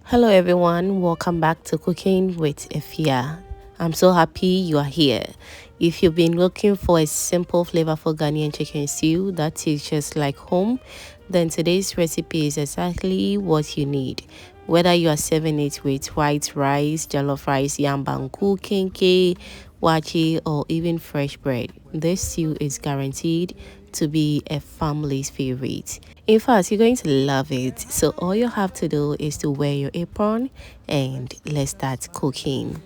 Hello everyone, welcome back to Cooking with Efya. I'm so happy you are here. If you've been looking for a simple flavorful Ghanaian chicken stew that tastes just like home, then today's recipe is exactly what you need. Whether you are serving it with white rice, jollof rice, yam banku, kenkey, waakye, or even fresh bread, this stew is guaranteed to be a family's favorite. In fact, you're going to love it. So all you have to do is to wear your apron and let's start cooking.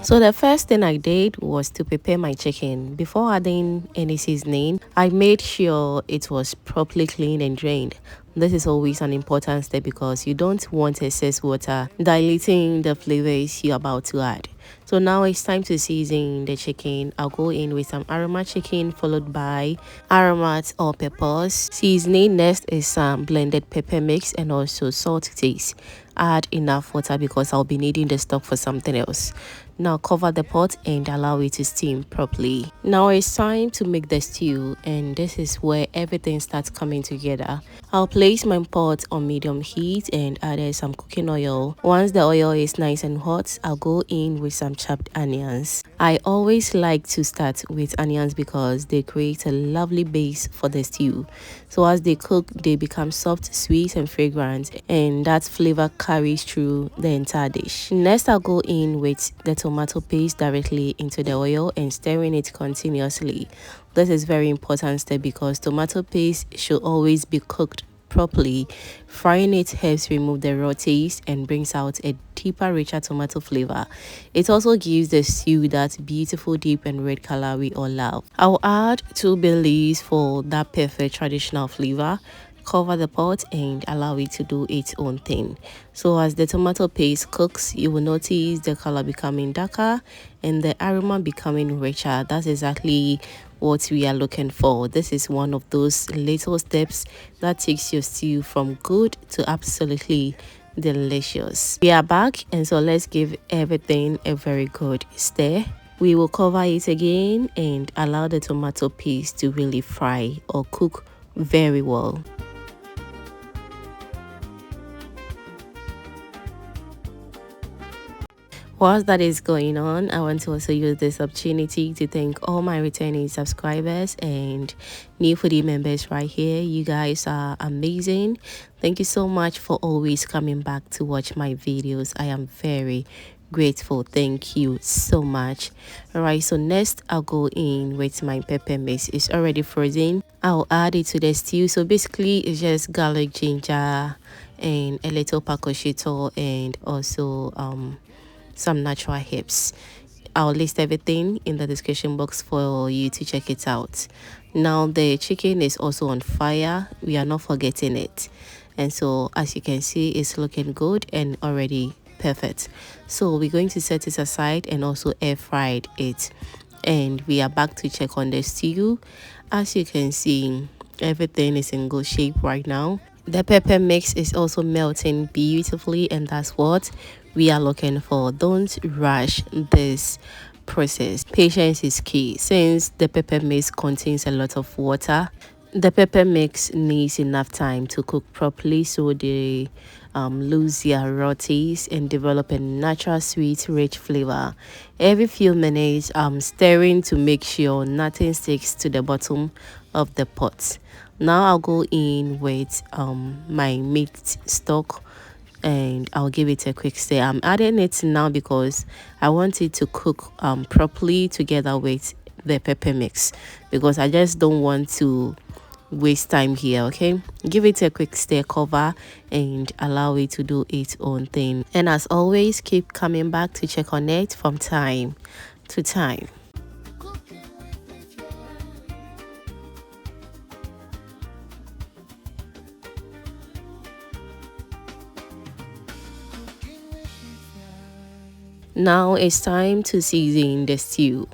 So the first thing I did was to prepare my chicken. Before adding any seasoning, I made sure it was properly cleaned and drained. This is always an important step because you don't want excess water diluting the flavors you're about to add. So now it's time to season the chicken. I'll go in with some aromate chicken followed by aromates or peppers. Seasoning next is some blended pepper mix and also salt to taste. Add enough water because I'll be needing the stock for something else. Now cover the pot and allow it to steam properly. Now it's time to make the stew, and this is where everything starts coming together. I'll place my pot on medium heat and add some cooking oil. Once the oil is nice and hot, I'll go in with some chopped onions. I always like to start with onions because they create a lovely base for the stew. So as they cook, they become soft, sweet and fragrant, and that flavor carries through the entire dish. Next, I'll go in with the tomato paste directly into the oil and stirring it continuously. This is very important step because tomato paste should always be cooked properly. Frying it helps remove the raw taste and brings out a deeper, richer tomato flavor. It also gives the stew that beautiful deep and red color we all love. I'll add 2 bay leaves for that perfect traditional flavor. Cover the pot and allow it to do its own thing. So as the tomato paste cooks, you will notice the color becoming darker and the aroma becoming richer. That's exactly what we are looking for. This is one of those little steps that takes your stew from good to absolutely delicious. We are back, and so let's give everything a very good stir. We will cover it again and allow the tomato paste to really fry or cook very well. Whilst that is going on, I want to also use this opportunity to thank all my returning subscribers and new foodie members right here. You guys are amazing. Thank you so much for always coming back to watch my videos. I am very grateful. Thank you so much. All right, so next I'll go in with my pepper mix. It's already frozen. I'll add it to the stew. So basically it's just garlic, ginger and a little pacoshito and also some natural herbs. I'll list everything in the description box for you to check it out. Now the chicken is also on fire. We are not forgetting it. And so as you can see, it's looking good and already perfect. So we're going to set it aside and also air fried it. And we are back to check on the stew. As you can see, everything is in good shape right now. The pepper mix is also melting beautifully, and that's what we are looking for. Don't rush this process. Patience is key. Since the pepper mix contains a lot of water, the pepper mix needs enough time to cook properly so they lose their raw taste and develop a natural sweet rich flavor. Every few minutes stirring to make sure nothing sticks to the bottom of the pot. Now I'll go in with my meat stock and I'll give it a quick stir. I'm adding it now because I want it to cook properly together with the pepper mix, because I just don't want to waste time here. Okay, give it a quick stir, cover and allow it to do its own thing, and as always keep coming back to check on it from time to time. Now it's time to season the stew.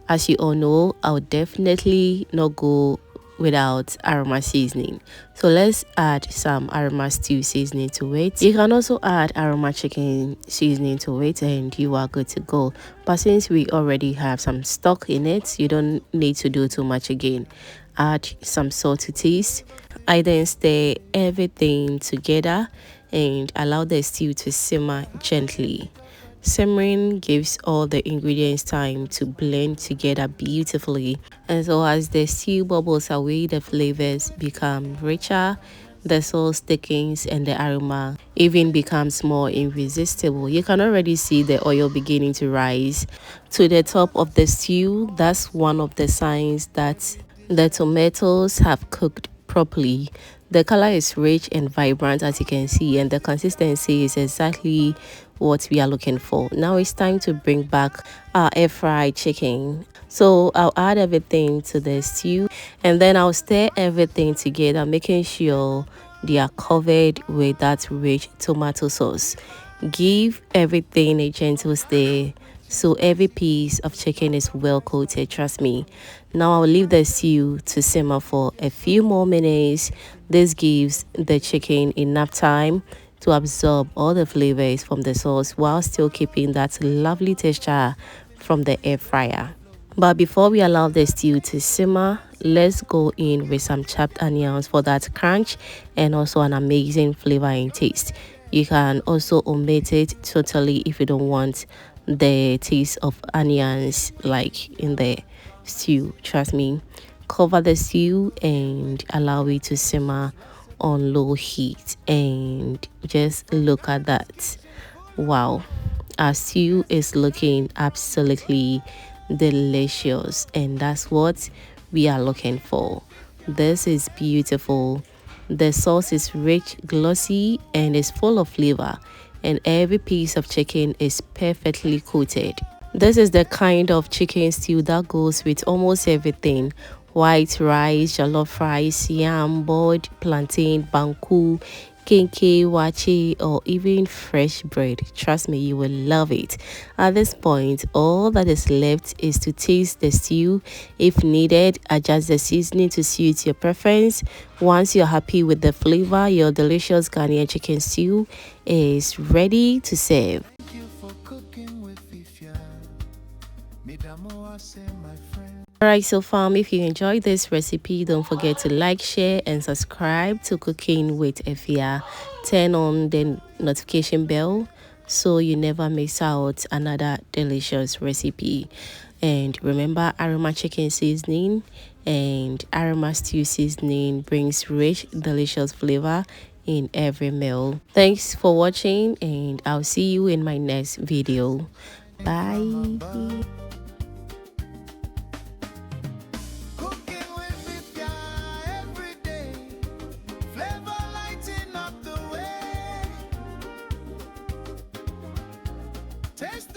As you all know, I'll definitely not go without aroma seasoning. So let's add some aroma stew seasoning to it. You can also add aroma chicken seasoning to it and you are good to go. But since we already have some stock in it, you don't need to do too much again. Add some salt to taste. I then stir everything together and allow the stew to simmer gently. Simmering gives all the ingredients time to blend together beautifully, and so as the stew bubbles away, the flavors become richer, the sauce thickens, and the aroma even becomes more irresistible. You can already see the oil beginning to rise to the top of the stew. That's one of the signs that the tomatoes have cooked properly. The color is rich and vibrant, as you can see, and the consistency is exactly what we are looking for. Now it's time to bring back our air fried chicken. So I'll add everything to the stew and then I'll stir everything together, making sure they are covered with that rich tomato sauce. Give everything a gentle stir so every piece of chicken is well coated, trust me. Now I'll leave the stew to simmer for a few more minutes. This gives the chicken enough time to absorb all the flavors from the sauce while still keeping that lovely texture from the air fryer. But before we allow the stew to simmer, let's go in with some chopped onions for that crunch and also an amazing flavor and taste. You can also omit it totally if you don't want the taste of onions like in the stew. Trust me. Cover the stew and allow it to simmer on low heat, and just look at that. Wow, our stew is looking absolutely delicious, and that's what we are looking for. This is beautiful. The sauce is rich, glossy, and is full of flavor, and every piece of chicken is perfectly coated. This is the kind of chicken stew that goes with almost everything: white rice, jollof rice, yam, boiled plantain, banku, kenkey, waakye, or even fresh bread. Trust me, you will love it. At this point, all that is left is to taste the stew. If needed, adjust the seasoning to suit your preference. Once you're happy with the flavor, your delicious Ghanaian chicken stew is ready to serve. Thank you for cooking with Efya. Midamo, say my friend. Alright, so fam, if you enjoyed this recipe, don't forget to like, share, and subscribe to Cooking with Efya. Turn on the notification bell so you never miss out another delicious recipe. And remember, Aromate Chicken Seasoning and Aroma Stew Seasoning brings rich, delicious flavor in every meal. Thanks for watching, and I'll see you in my next video. Bye. Cooking with Efya every day. Flavor lighting up the way. Taste